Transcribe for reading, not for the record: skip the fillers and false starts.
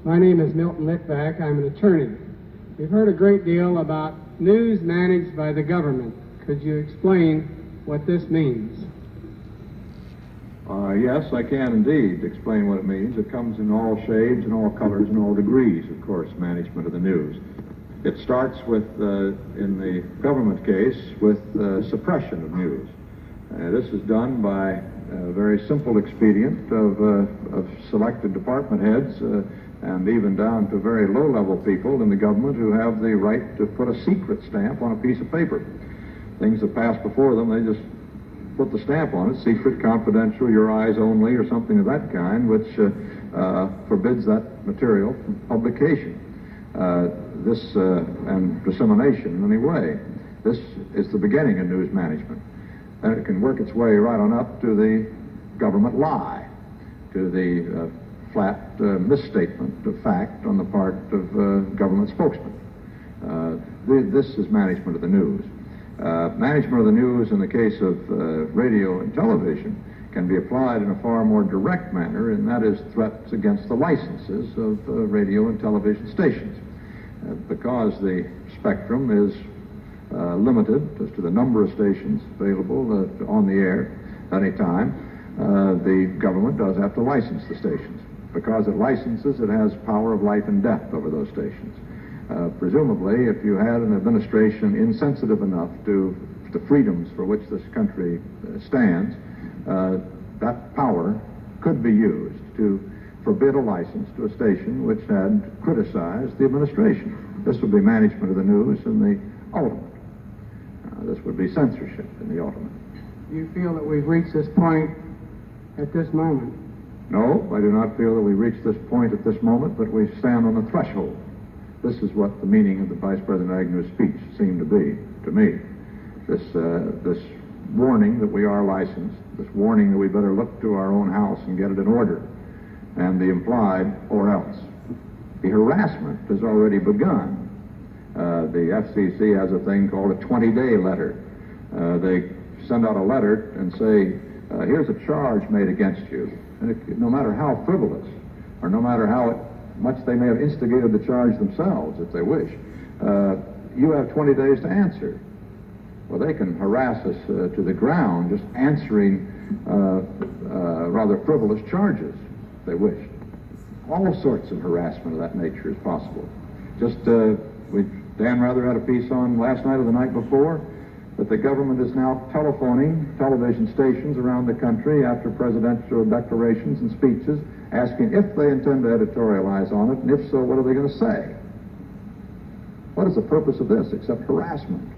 My name is Milton Litvak. I'm an attorney. We've heard a great deal about news managed by the government. Could you explain what this means? Yes, I can indeed explain what it means. It comes in all shades and all colors and all degrees, of course, management of the news. It starts with, in the government case, with suppression of news. This is done by a very simple expedient of selected department heads and even down to very low-level people in the government who have the right to put a secret stamp on a piece of paper. Things that pass before them, they just put the stamp on it, secret, confidential, your eyes only, or something of that kind, which forbids that material from publication. And dissemination in any way. This is the beginning of news management. And it can work its way right on up to the government lie, to the flat misstatement of fact on the part of government spokesmen. This is management of the news. Management of the news in the case of radio and television can be applied in a far more direct manner, and that is threats against the licenses of radio and television stations. Because the spectrum is limited as to the number of stations available on the air at any time, the government does have to license the stations. Because it licenses, it has power of life and death over those stations. Presumably, if you had an administration insensitive enough to the freedoms for which this country stands, that power could be used to forbid a license to a station which had criticized the administration. This would be management of the news in the ultimate. This would be censorship in the ultimate. Do you feel that we've reached this point at this moment? No, I do not feel that we've reached this point at this moment, but we stand on the threshold. This is what the meaning of the Vice President Agnew's speech seemed to be to me. This warning that we are licensed, this warning that we better look to our own house and get it in order, and the implied or else. The harassment has already begun. The FCC has a thing called a 20-day letter. They send out a letter and say, here's a charge made against you. And no matter how frivolous, or no matter how much they may have instigated the charge themselves, if they wish, you have 20 days to answer. Well, they can harass us to the ground just answering rather frivolous charges, if they wish. All sorts of harassment of that nature is possible. Just, Dan Rather had a piece on last night or the night before that the government is now telephoning television stations around the country after presidential declarations and speeches, asking if they intend to editorialize on it, and if so, what are they going to say? What is the purpose of this except harassment?